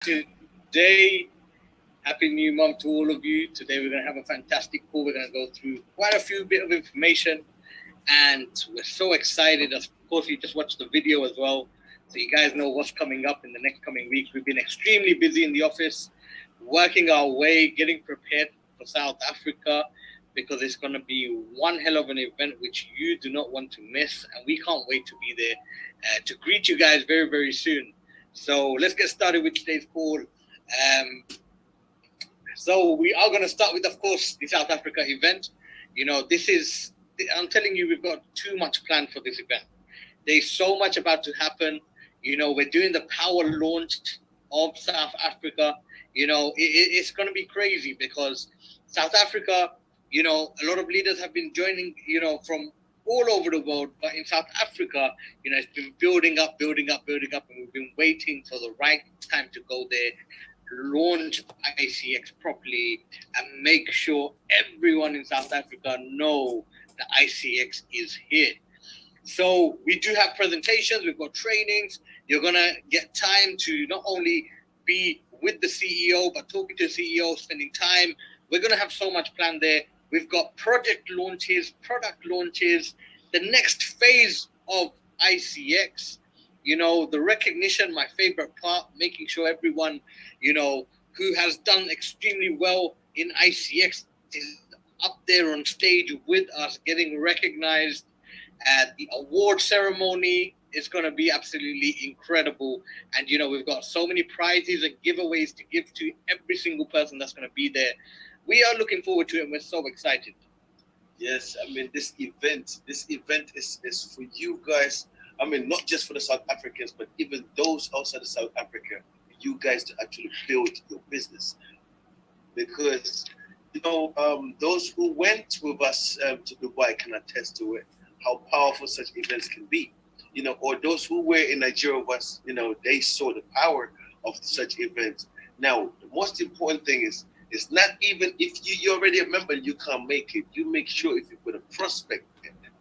Today, happy new month to all of you. Today we're going to have a fantastic call. We're going to go through quite a few bit of information, and we're so excited. Of course, you just watched the video as well, so you guys know what's coming up in the next coming weeks. We've been extremely busy in the office, working our way, getting prepared for South Africa, because it's going to be one hell of an event which you do not want to miss, and we can't wait to be there to greet you guys very, very soon. So let's get started with today's call. So we are going to start with, of course, the South Africa event. I'm telling you, we've got too much planned for this event. There's so much about to happen. We're doing the power launch of South Africa. It's going to be crazy because South Africa, a lot of leaders have been joining, from all over the world. But in South Africa, it's been building up, building up, building up. And we've been waiting for the right time to go there, launch ICX properly, and make sure everyone in South Africa know that ICX is here. So we do have presentations, we've got trainings. You're going to get time to not only be with the CEO, but talking to the CEO, spending time. We're going to have so much planned there. We've got project launches, product launches, the next phase of ICX, the recognition, my favorite part, making sure everyone, who has done extremely well in ICX is up there on stage with us, getting recognized. At the award ceremony is going to be absolutely incredible. And, we've got so many prizes and giveaways to give to every single person that's going to be there. We are looking forward to it, and we're so excited. Yes, I mean, this event is for you guys. I mean, not just for the South Africans, but even those outside of South Africa, you guys to actually build your business. Because, those who went with us to Dubai can attest to it, how powerful such events can be. Or those who were in Nigeria with us, they saw the power of such events. Now, the most important thing is, it's not even if you're already a member and you can't make it, you make sure if you put a prospect,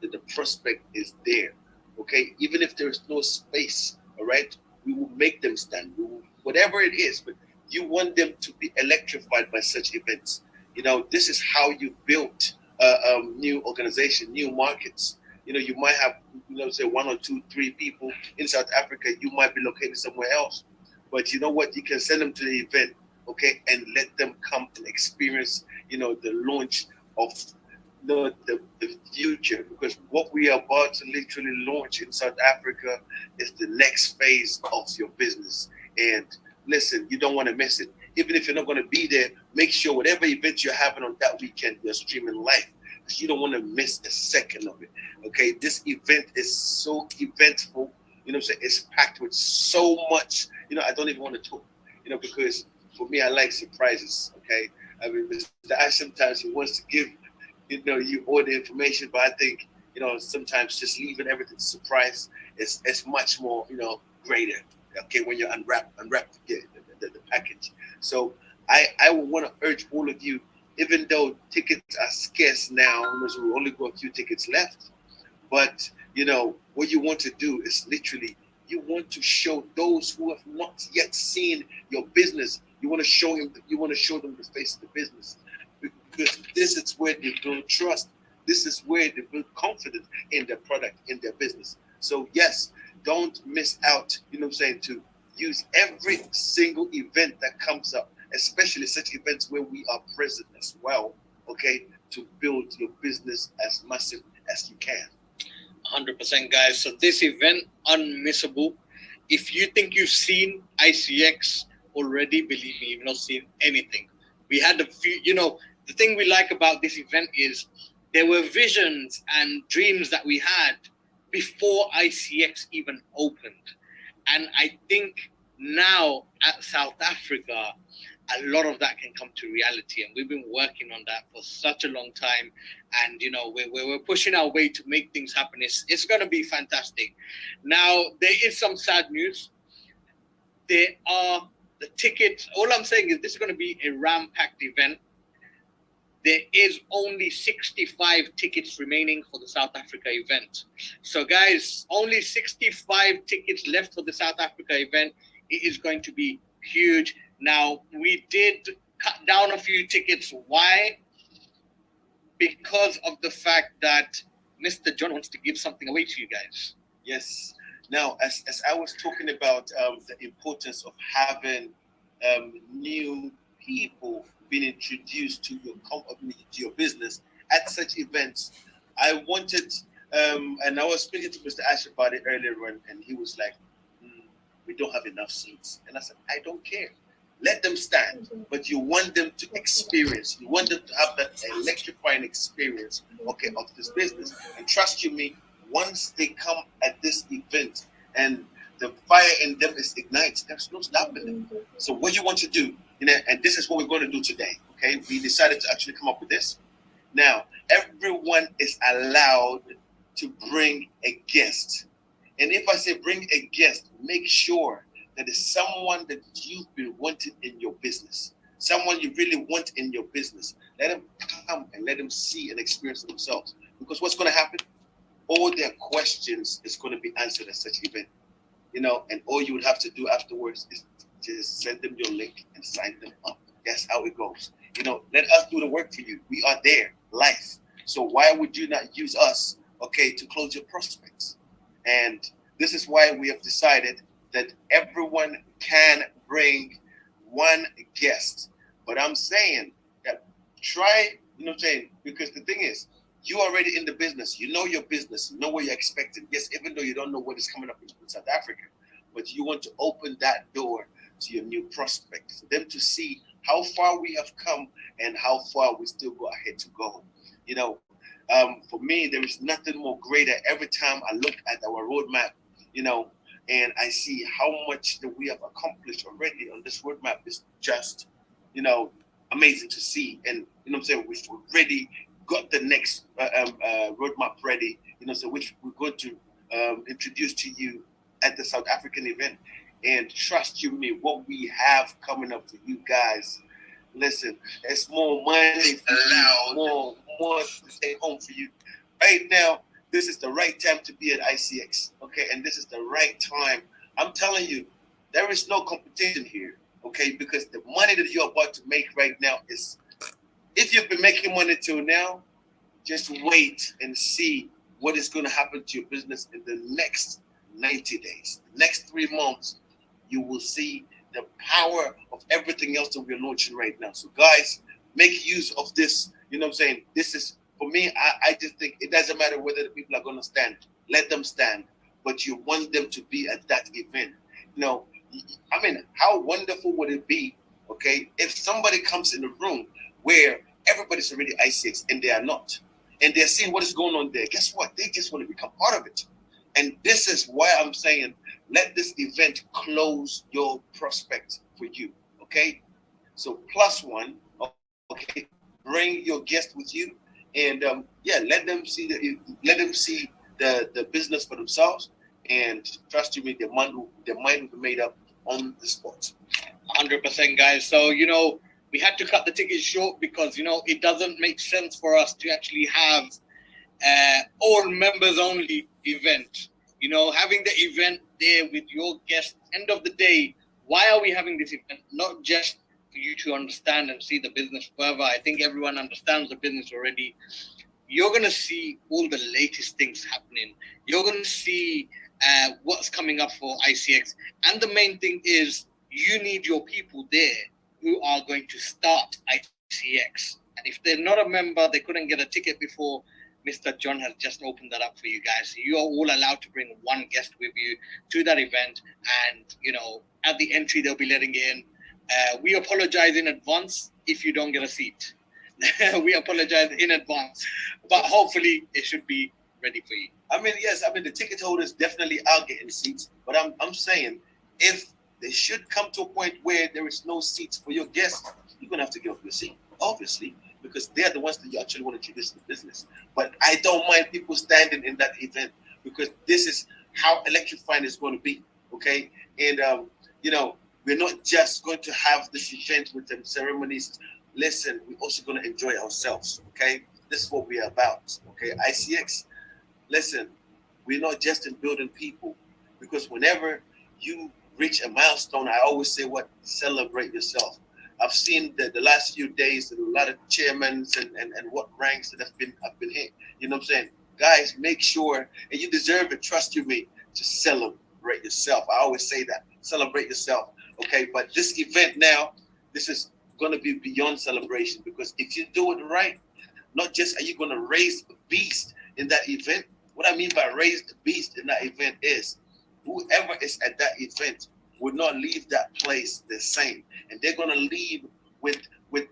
that the prospect is there. Okay, even if there's no space, all right, we will make them stand. Whatever it is, but you want them to be electrified by such events. This is how you build a new organization, new markets. You might have, say 1 or 2, 3 people in South Africa. You might be located somewhere else, but you know what? You can send them to the event, okay, and let them come and experience, the launch of the future, because what we are about to literally launch in South Africa is the next phase of your business. And listen, you don't want to miss it. Even if you're not going to be there, make sure whatever event you're having on that weekend, you're streaming live, because you don't want to miss a second of it. Okay, this event is so eventful. I'm saying, it's packed with so much. I don't even want to talk. Because for me, I like surprises. Okay, I mean, Mr. Ash sometimes he wants to give you all the information, but I think sometimes just leaving everything to surprise is much more greater. Okay, when you unwrap the package. So I would want to urge all of you, even though tickets are scarce now, so we only got a few tickets left. But what you want to do is literally you want to show those who have not yet seen your business. You want to show him. You want to show them the face of the business, because this is where they build trust. This is where they build confidence in their product, in their business. So yes, don't miss out. To use every single event that comes up, especially such events where we are present as well. Okay, to build your business as massive as you can. 100%, guys. So this event, unmissable. If you think you've seen ICX already, believe me, you've not seen anything. We had a few, the thing we like about this event is there were visions and dreams that we had before ICX even opened. And I think now at South Africa, a lot of that can come to reality. And we've been working on that for such a long time. And, we're pushing our way to make things happen. It's going to be fantastic. Now, there is some sad news. There are the tickets. All I'm saying is this is going to be a ram-packed event. There is only 65 tickets remaining for the South Africa event. So, guys, only 65 tickets left for the South Africa event. It is going to be huge. Now, we did cut down a few tickets. Why? Because of the fact that Mr. John wants to give something away to you guys. Yes. Now, as I was talking about the importance of having new people being introduced to your company, to your business at such events, I wanted, and I was speaking to Mr. Ash about it earlier on, and he was like, we don't have enough seats. And I said, I don't care. Let them stand, but you want them to experience. You want them to have that electrifying experience, okay, of this business. And trust you me, once they come at this event and the fire in them is ignited, there's no stopping them. So what you want to do, and this is what we're going to do today, okay? We decided to actually come up with this. Now, everyone is allowed to bring a guest. And if I say bring a guest, make sure that it's someone that you've been wanting in your business, someone you really want in your business. Let them come and let them see and experience themselves. Because what's going to happen? All their questions is going to be answered at such event, and all you would have to do afterwards is just send them your link and sign them up. That's how it goes. Let us do the work for you. We are there, live. So why would you not use us, okay, to close your prospects? And this is why we have decided that everyone can bring one guest. But I'm saying that try, because the thing is, you're already in the business. You know your business. You know what you're expecting. Yes, even though you don't know what is coming up in South Africa, but you want to open that door to your new prospect, for them to see how far we have come and how far we still go ahead to go. For me, there is nothing more greater every time I look at our roadmap, and I see how much that we have accomplished already on this roadmap. Is just, amazing to see. And, I'm saying, we've already got the next roadmap ready, so which we're going to introduce to you at the South African event. And trust you me, what we have coming up for you guys, listen, it's more money for you, more to take home for you. Right now, this is the right time to be at ICX, okay? And this is the right time. I'm telling you, there is no competition here, okay? Because the money that you're about to make right now is, if you've been making money till now, just wait and see what is going to happen to your business in the next 90 days. The next 3 months, you will see the power of everything else that we're launching right now. So guys, make use of this. This is, for me, I just think it doesn't matter whether the people are going to stand. Let them stand. But you want them to be at that event. How wonderful would it be, okay, if somebody comes in the room where everybody's already ICX and they are not, and they're seeing what is going on there. Guess what? They just want to become part of it. And this is why I'm saying, let this event close your prospect for you, okay? So +1, okay, bring your guest with you, and let them see the business for themselves, and trust you me, their mind will be made up on the spot. 100%, guys. So we had to cut the tickets short because it doesn't make sense for us to actually have all members only event. Having the event there with your guests. End of the day, why are we having this event? Not just for you to understand and see the business further. I think everyone understands the business already. You're going to see all the latest things happening. You're going to see what's coming up for ICX. And the main thing is you need your people there who are going to start ICX. And if they're not a member, they couldn't get a ticket before, Mr. John has just opened that up for you guys. So you are all allowed to bring one guest with you to that event. And, at the entry, they'll be letting in. We apologize in advance if you don't get a seat. We apologize in advance. But hopefully, it should be ready for you. Yes, the ticket holders definitely are getting seats. But I'm saying, if they should come to a point where there is no seats for your guests, you're going to have to give up your seat, obviously, because they're the ones that you actually want to introduce to the business. But I don't mind people standing in that event because this is how electrifying it's going to be, okay? And, we're not just going to have this event with the ceremonies. Listen, we're also going to enjoy ourselves, okay? This is what we're about, okay? ICX, listen, we're not just in building people, because whenever you reach a milestone, I always say, what, celebrate yourself. I've seen the last few days a lot of chairmen and what ranks that have been hit. You know what I'm saying? Guys, make sure, and you deserve it, trust you me, to celebrate yourself. I always say that. Celebrate yourself. Okay, but this event now, this is gonna be beyond celebration, because if you do it right, not just are you gonna raise a beast in that event. What I mean by raise the beast in that event is whoever is at that event would not leave that place the same, and they're gonna leave with with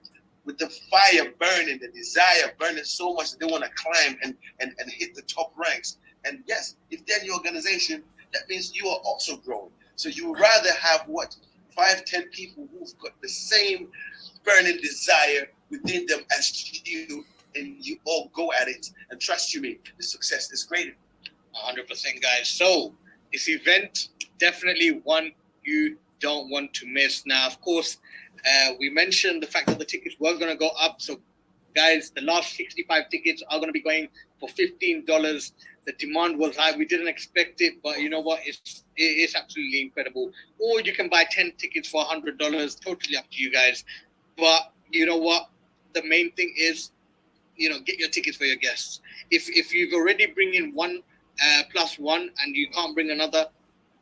with the fire burning, the desire burning so much that they want to climb and hit the top ranks. And yes, if they're in your organization, that means you are also growing. So you would rather have what, 5, 10 people who've got the same burning desire within them as you, and you all go at it. And trust you me, the success is greater. 100%, guys. So this event, definitely one you don't want to miss. Now, of course, we mentioned the fact that the tickets were going to go up. So, guys, the last 65 tickets are going to be going for $15. The demand was high. We didn't expect it, but you know what? It's absolutely incredible. Or you can buy 10 tickets for $100. Totally up to you guys. But you know what? The main thing is, get your tickets for your guests. If you've already bring in one plus one and you can't bring another,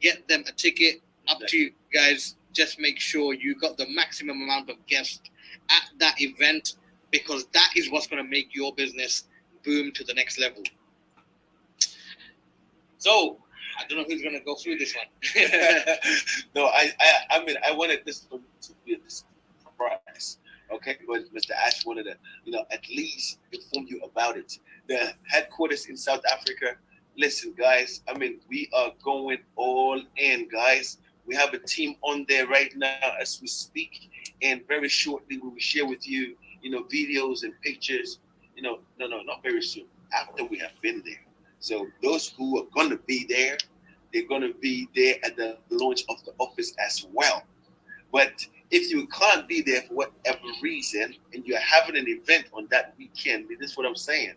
get them a ticket. Up to you guys. Just make sure you got the maximum amount of guests at that event, because that is what's going to make your business boom to the next level. So I don't know who's going to go through this one. No, I mean, I wanted this to be a surprise. Okay, but Mr. Ash wanted to, at least inform you about it. The headquarters in South Africa. Listen, guys. I mean, we are going all in, guys. We have a team on there right now as we speak, and very shortly we will share with you, videos and pictures. No, not very soon. After we have been there. So those who are going to be there, they're going to be there at the launch of the office as well. But if you can't be there for whatever reason, and you're having an event on that weekend, this is what I'm saying.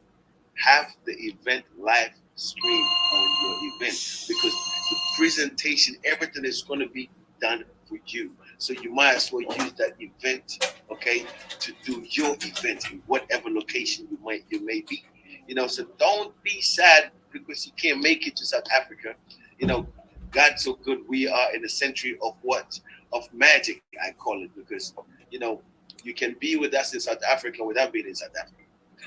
Have the event live stream on your event, because the presentation, everything is going to be done for you. So you might as well use that event, okay, to do your event in whatever location you may be. So don't be sad because you can't make it to South Africa. God's so good. We are in a century of what? Of magic, I call it, because you can be with us in South Africa without being in South Africa.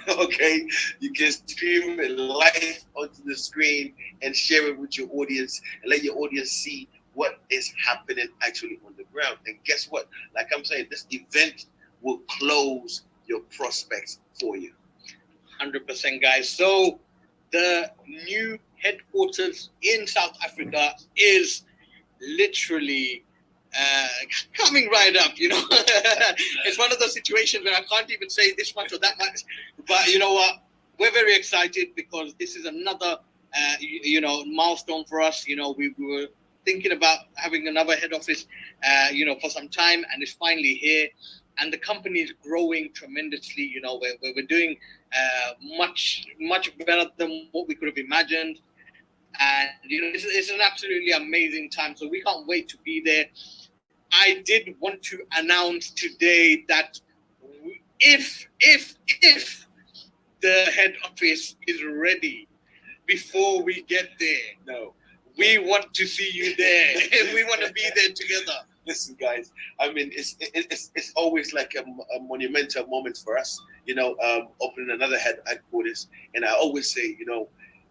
Okay, you can stream it live onto the screen and share it with your audience and let your audience see what is happening actually on the ground. And guess what? Like I'm saying, this event will close your prospects for you. 100%, guys. So the new headquarters in South Africa is literally coming right up. It's one of those situations where I can't even say this much or that much, but you know what, we're very excited because this is another milestone for us. We were thinking about having another head office for some time, and it's finally here, and the company is growing tremendously. We're doing much better than what we could have imagined. And it's an absolutely amazing time, so we can't wait to be there. I did want to announce today that if the head office is ready before we get there, we want to see you there. We want to be there together. Listen, guys. I mean, it's always like a monumental moment for us. Opening another headquarters, and I always say,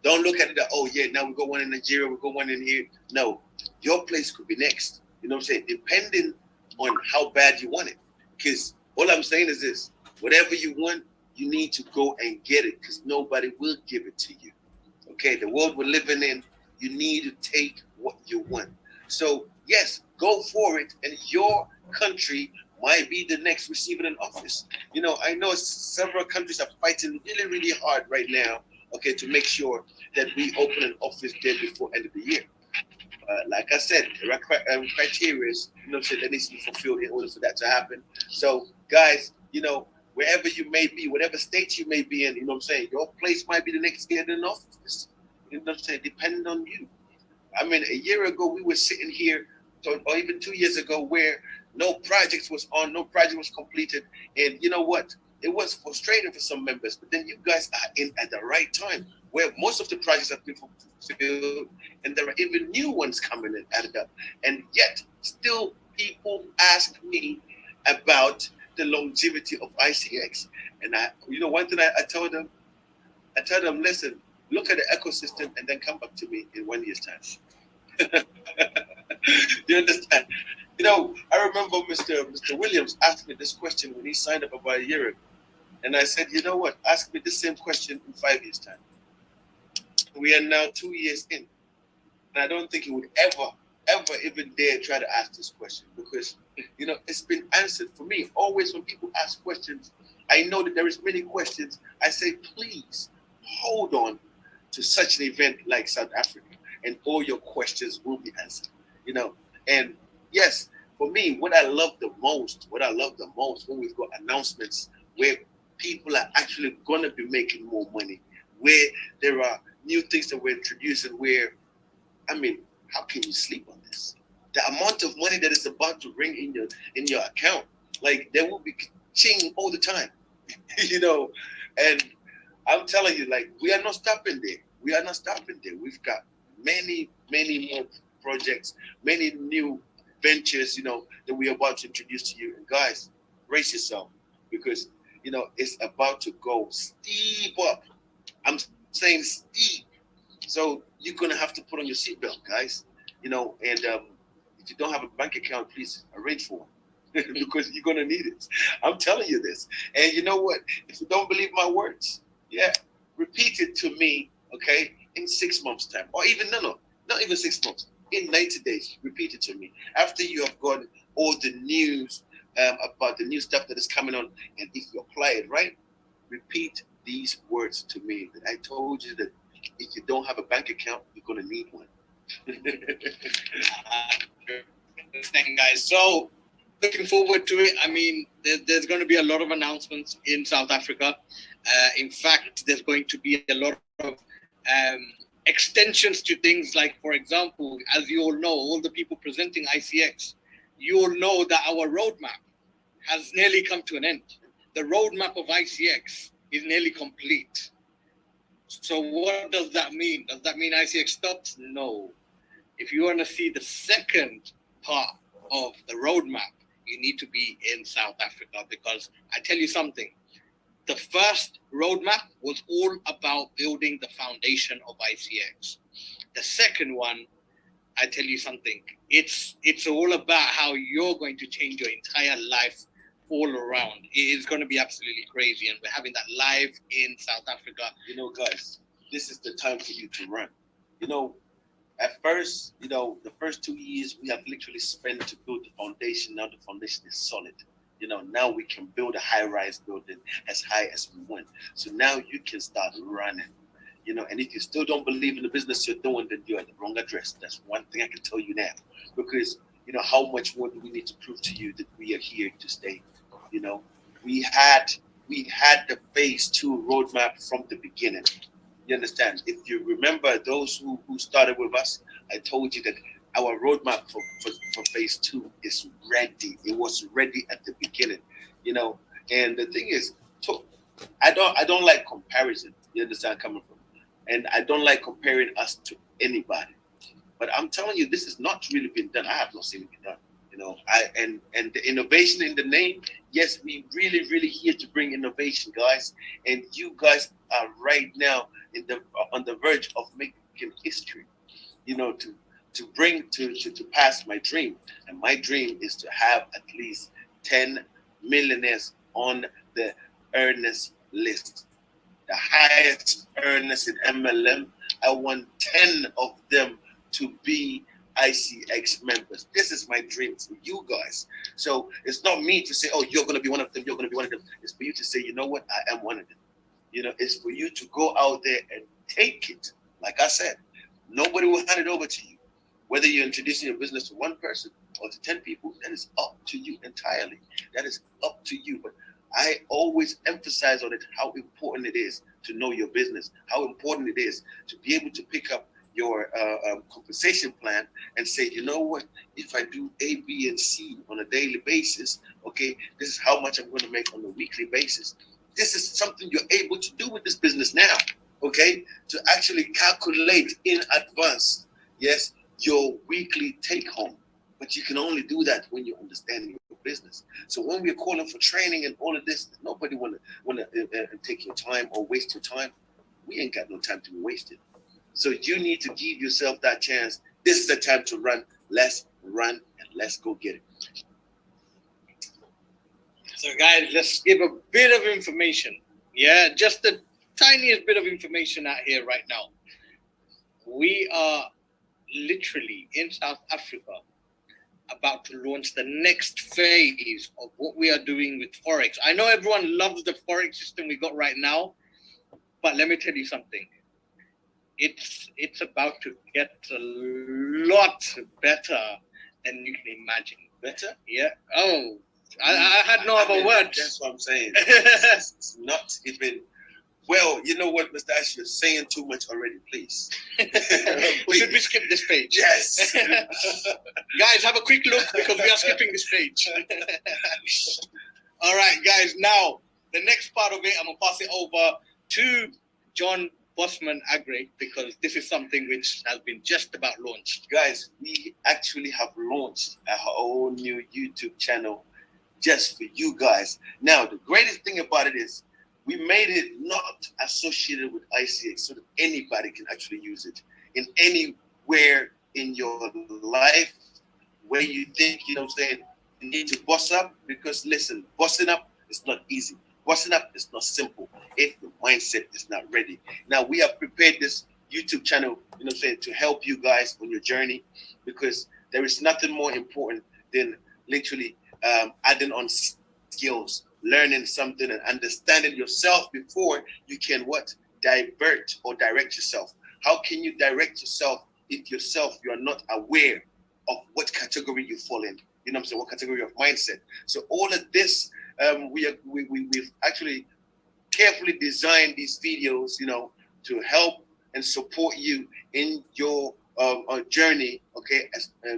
don't look at it that, oh yeah, now we got one in Nigeria, we got one in here. No, your place could be next. You know what I'm saying? Depending on how bad you want it. Because all I'm saying is this: whatever you want, you need to go and get it, because nobody will give it to you. Okay, the world we're living in, you need to take what you want. So yes, go for it, and your country might be the next receiving an office. I know several countries are fighting really, really hard right now, okay, to make sure that we open an office there before end of the year. Like I said, there are criteria, that needs to be fulfilled in order for that to happen. So, guys, wherever you may be, whatever state you may be in, your place might be the next to get an office. Depending on you. I mean, a year ago, we were sitting here or even 2 years ago, where no project was on, no project was completed, and you know what? It was frustrating for some members, but then you guys are in at the right time, where most of the projects have been fulfilled, and there are even new ones coming in added up, and yet still people ask me about the longevity of ICX, and one thing I tell them, listen, look at the ecosystem, and then come back to me in 1 year's time. You understand? I remember Mr. Williams asked me this question when he signed up about a year ago. And I said, you know what? Ask me the same question in 5 years' time. We are now 2 years in. And I don't think he would ever even dare try to ask this question because, it's been answered for me. Always when people ask questions, I know that there is many questions. I say, please hold on to such an event like South Africa and all your questions will be answered. And yes, for me, what I love the most when we've got announcements where people are actually going to be making more money, where there are new things that we're introducing, where, how can you sleep on this? The amount of money that is about to ring in your account, like there will be ching all the time, and I'm telling you, like, we are not stopping there. We've got many, many more projects, many new ventures, that we're about to introduce to you. And guys, brace yourself because, it's about to go steep up. I'm saying steep. So you're going to have to put on your seatbelt, guys, and if you don't have a bank account, please arrange for one. Because you're going to need it. I'm telling you this. And you know what? If you don't believe my words, repeat it to me, okay, in 6 months' time. Or even, not even 6 months. In 90 days, repeat it to me. After you have got all the news about the new stuff that is coming on, and if you apply it right, repeat these words to me. That I told you that if you don't have a bank account, you're going to need one. Understand, guys. So, looking forward to it. There's going to be a lot of announcements in South Africa. In fact, there's going to be a lot of extensions to things like, for example, as you all know, all the people presenting ICX, you all know that our roadmap has nearly come to an end. The roadmap of ICX is nearly complete. So what does that mean? Does that mean ICX stops? No. If you want to see the second part of the roadmap, you need to be in South Africa, because I tell you something, the first roadmap was all about building the foundation of ICX. The second one, I tell you something, it's all about how you're going to change your entire life all around. It is going to be absolutely crazy, and we're having that live in South Africa. Guys, this is the time for you to run. At first, the first 2 years we have literally spent to build the foundation. Now the foundation is solid. Now we can build a high-rise building as high as we want. So now you can start running. And if you still don't believe in the business you're doing, then you're at the wrong address. That's one thing I can tell you now. Because, how much more do we need to prove to you that we are here to stay? We had the phase 2 roadmap from the beginning. You understand? If you remember those who started with us, I told you that our roadmap for phase 2 is ready. It was ready at the beginning, And the thing is, I don't like comparison. You understand coming from, and I don't like comparing us to anybody. But I'm telling you, this has not really been done. I have not seen it be done. And the innovation in the name. Yes, we really here to bring innovation, guys. And you guys are right now on the verge of making history. To bring to pass my dream. And my dream is to have at least 10 millionaires on the earners list. The highest earners in MLM. I want 10 of them to be ICX members. This is my dream for you guys. So it's not me to say, oh, you're going to be one of them, you're going to be one of them. It's for you to say, you know what, I am one of them. It's for you to go out there and take it. Like I said, nobody will hand it over to you. Whether you're introducing your business to one person or to 10 people, that is up to you entirely. That is up to you. But I always emphasize on it how important it is to know your business, how important it is to be able to pick up compensation plan and say, you know what, if I do A, B, and C on a daily basis, okay, this is how much I'm going to make on a weekly basis. This is something you're able to do with this business now, okay, to actually calculate in advance, yes, your weekly take home. But you can only do that when you understand your business. So when we're calling for training and all of this, nobody wanna take your time or waste your time. We ain't got no time to be wasted. So you need to give yourself that chance. This is the time to run. Let's run and let's go get it. So, guys, let's give a bit of information. Yeah, just the tiniest bit of information out here right now. We are literally in South Africa about to launch the next phase of what we are doing with Forex. I know everyone loves the Forex system we got right now, but let me tell you something. It's about to get a lot better than you can imagine. Better? Yeah. Oh, I had no other words. That's what I'm saying. It's not even. Well, you know what, Mr. Ash, you're saying too much already, please. Should we skip this page? Yes. Guys, have a quick look because we are skipping this page. All right, guys. Now, the next part of it, I'm going to pass it over to John Bossman Aggrey because this is something which has been just about launched. Guys, we actually have launched our own new YouTube channel just for you guys. Now, the greatest thing about it is we made it not associated with ICX so that anybody can actually use it in anywhere in your life where you think, you know what I'm saying, you need to boss up. Because listen, bossing up is not easy. Bossing up is not simple if the mindset is not ready. Now, we have prepared this YouTube channel, you know what I'm saying, to help you guys on your journey, because there is nothing more important than literally adding on skills, learning something and understanding yourself before you can divert or direct yourself. How can you direct yourself if yourself you are not aware of what category you fall in? You know what I'm saying? What category of mindset? So all of this, we've actually carefully designed these videos, you know, to help and support you in your journey, okay,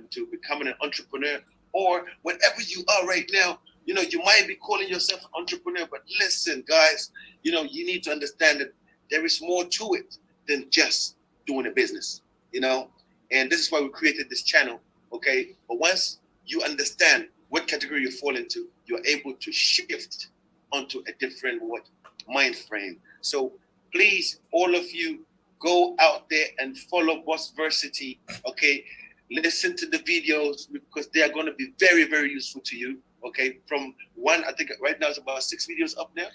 to becoming an entrepreneur or whatever you are right now. You know, you might be calling yourself an entrepreneur, but listen, guys, you know, you need to understand that there is more to it than just doing a business, you know, and this is why we created this channel, okay? But once you understand what category you fall into, you're able to shift onto a different mind frame. So please, all of you, go out there and follow Bossversity, okay? Listen to the videos because they are going to be very, very useful to you. Okay, from one, I think right now it's about 6 videos up there.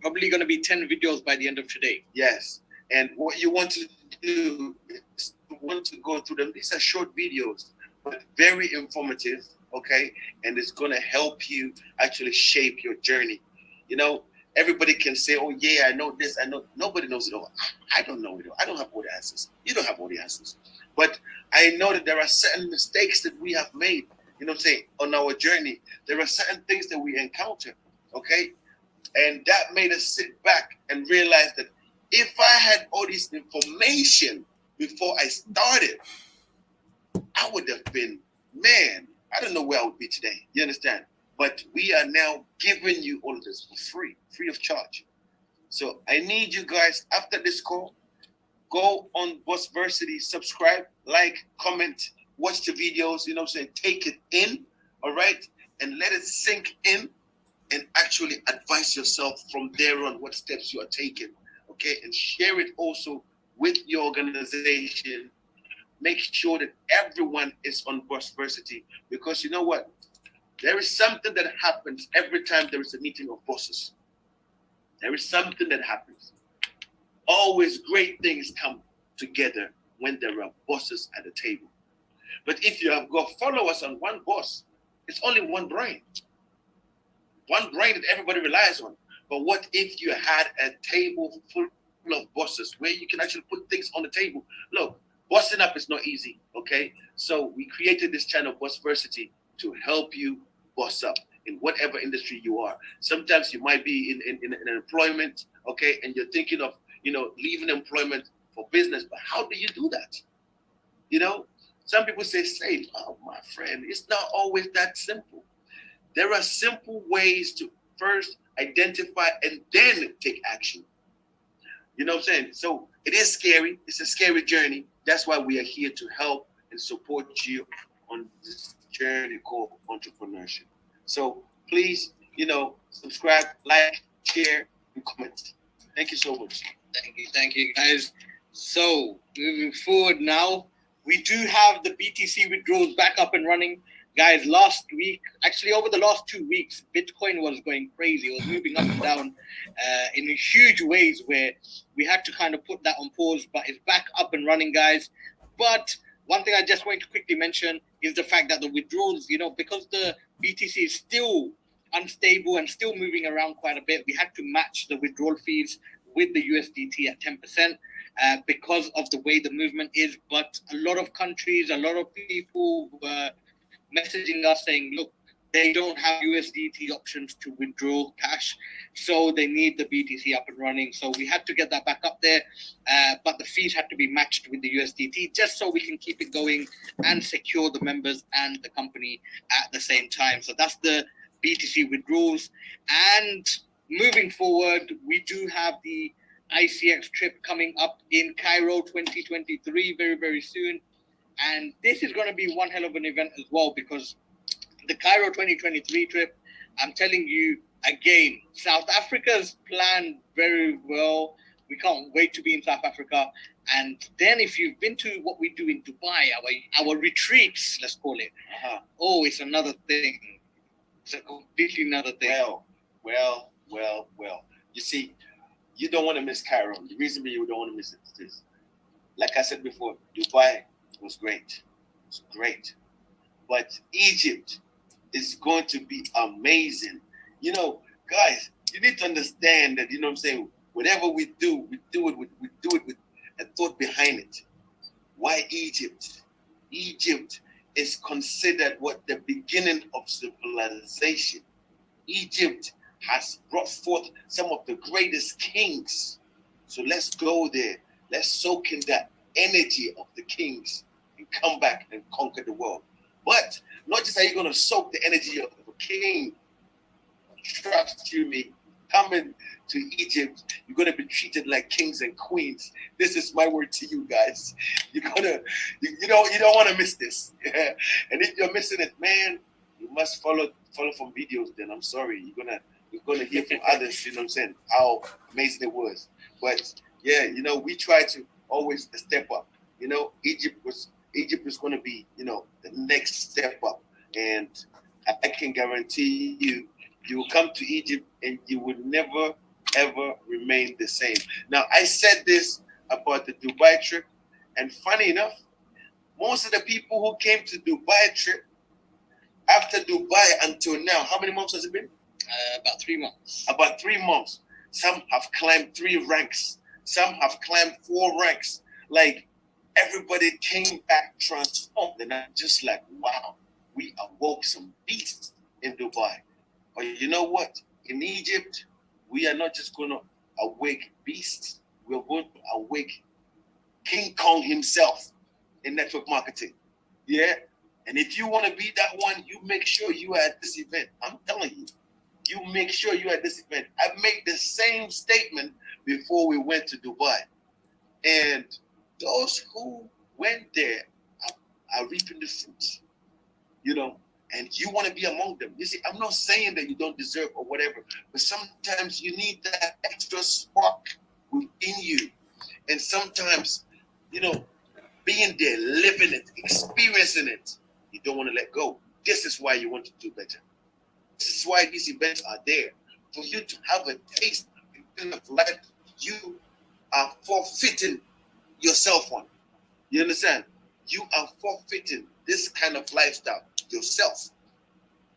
Probably going to be 10 videos by the end of today. Yes, and what you want to do is you want to go through them. These are short videos, but very informative, okay? And it's going to help you actually shape your journey. You know, everybody can say, oh, yeah, I know this, I know. Nobody knows it all. I don't know it all. I don't have all the answers. You don't have all the answers. But I know that there are certain mistakes that we have made. You know what I'm saying? On our journey, there are certain things that we encounter, okay? And that made us sit back and realize that if I had all this information before I started, I would have been, man, I don't know where I would be today. You understand? But we are now giving you all of this for free of charge. So I need you guys, after this call, go on Bossversity, subscribe, like, comment, watch the videos, you know what I'm saying? Take it in, all right? And let it sink in and actually advise yourself from there on what steps you are taking, okay? And share it also with your organization. Make sure that everyone is on Bossversity, because you know what? There is something that happens every time there is a meeting of bosses. There is something that happens. Always great things come together when there are bosses at the table. But if you have got followers on one boss, it's only one brain. One brain that everybody relies on. But what if you had a table full of bosses where you can actually put things on the table? Look, bossing up is not easy, okay? So we created this channel, Bossversity, to help you boss up in whatever industry you are. Sometimes you might be in employment, okay? And you're thinking of, you know, leaving employment for business. But how do you do that? You know, some people say save. Oh, my friend, it's not always that simple. There are simple ways to first identify and then take action. You know what I'm saying? So it is scary. It's a scary journey. That's why we are here to help and support you on this journey called entrepreneurship. So please, subscribe, like, share, and comment. Thank you so much. Thank you, guys. So moving forward now, we do have the BTC withdrawals back up and running. Guys, last week, actually over the last 2 weeks, Bitcoin was going crazy. It was moving up and down in huge ways where we had to kind of put that on pause, but it's back up and running, guys. But one thing I just want to quickly mention is the fact that the withdrawals, because the BTC is still unstable and still moving around quite a bit, we had to match the withdrawal fees with the USDT at 10%. Because of the way the movement is. But a lot of countries, a lot of people were messaging us saying, look, they don't have USDT options to withdraw cash, so they need the BTC up and running. So we had to get that back up there, but the fees had to be matched with the USDT just so we can keep it going and secure the members and the company at the same time. So that's the BTC withdrawals. And moving forward, we do have the ICX trip coming up in Cairo 2023 very, very soon. And this is going to be one hell of an event as well, because the Cairo 2023 trip, I'm telling you, again, South Africa's planned very well. We can't wait to be in South Africa. And then if you've been to what we do in Dubai, our retreats, let's call it, oh, it's another thing. It's a completely another thing. Well. You see, you don't want to miss Cairo. The reason you don't want to miss it is this. Like I said before, Dubai was great. It's great. But Egypt is going to be amazing. Guys, you need to understand that, what I'm saying, whatever we do it with a thought behind it. Why Egypt? Egypt is considered the beginning of civilization. Egypt has brought forth some of the greatest kings. So let's go there. Let's soak in that energy of the kings and come back and conquer the world. But not just are you going to soak the energy of a king. Trust you me, coming to Egypt, you're going to be treated like kings and queens. This is my word to you guys. You don't want to miss this. And if you're missing it, man, you must follow from videos. Then I'm sorry, you're gonna hear from others. What I'm saying, how amazing it was. But yeah, we try to always step up. Egypt was going to be the next step up, and I can guarantee you will come to Egypt and you would never ever remain the same. Now, I said this about the Dubai trip, and funny enough, most of the people who came to Dubai trip after Dubai until now, how many months has it been? About 3 months. About 3 months. Some have climbed 3 ranks. Some have climbed 4 ranks. Like, everybody came back transformed, and I'm just like, wow, we awoke some beasts in Dubai. But you know what? In Egypt, we are not just going to awake beasts. We're going to awake King Kong himself in network marketing. Yeah? And if you want to be that one, you make sure you are at this event. I'm telling you, you make sure you're at this event. I made the same statement before we went to Dubai. And those who went there are reaping the fruits, and you want to be among them. You see, I'm not saying that you don't deserve or whatever, but sometimes you need that extra spark within you. And sometimes, being there, living it, experiencing it, you don't want to let go. This is why you want to do better. This is why these events are there, for you to have a taste of life you are forfeiting yourself on. You understand? You are forfeiting this kind of lifestyle yourself.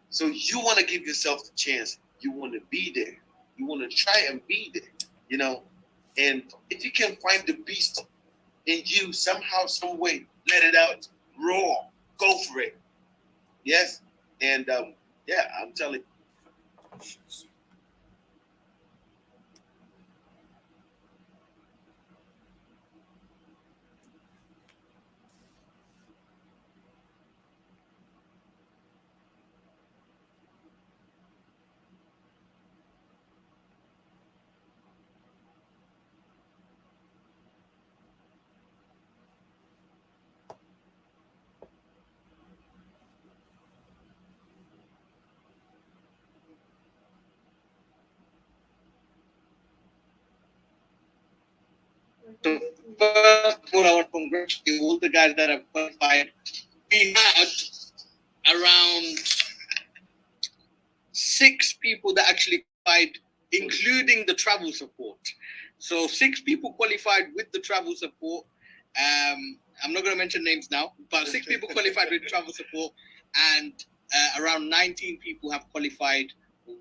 So you want to give yourself the chance. You want to be there. You want to try and be there, And if you can find the beast in you somehow, some way, let it out, roar, go for it. Yes? And I'm telling you. So first of all, I want to congratulate all the guys that have qualified. We had around 6 people that actually qualified, including the travel support. So 6 people qualified with the travel support. I'm not going to mention names now, but 6 people qualified with travel support, and around 19 people have qualified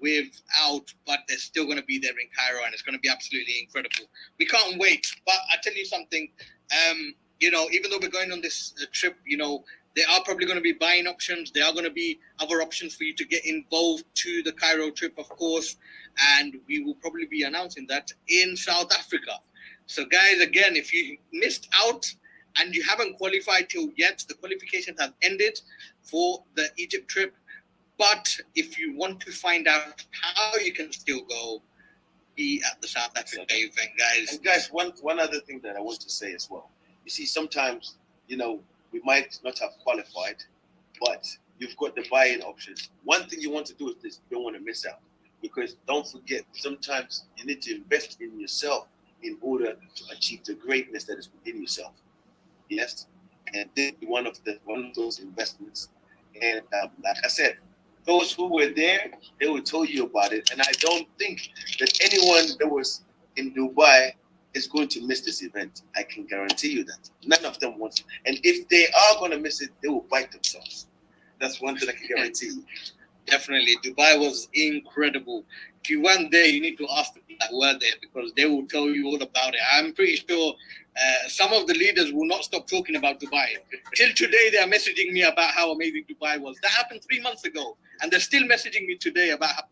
without, but they're still going to be there in Cairo, and it's going to be absolutely incredible. We can't wait. But I tell you something, even though we're going on this trip, there are probably going to be buying options. There are going to be other options for you to get involved to the Cairo trip, of course, and we will probably be announcing that in South Africa. So, guys, again, if you missed out and you haven't qualified till yet, the qualifications have ended for the Egypt trip. But if you want to find out how you can still go, be at the South Africa event, guys. And guys, one other thing that I want to say as well. You see, sometimes, we might not have qualified, but you've got the buy-in options. One thing you want to do is this: you don't want to miss out, because don't forget, sometimes you need to invest in yourself in order to achieve the greatness that is within yourself. Yes, and this is one of those investments. And like I said, those who were there, they will tell you about it. And I don't think that anyone that was in Dubai is going to miss this event. I can guarantee you that. None of them wants it. And if they are going to miss it, they will bite themselves. That's one thing I can guarantee you. Definitely. Dubai was incredible. If you weren't there, you need to ask the people that were there, because they will tell you all about it. I'm pretty sure some of the leaders will not stop talking about Dubai. Till today, they are messaging me about how amazing Dubai was. That happened 3 months ago, and they're still messaging me today about how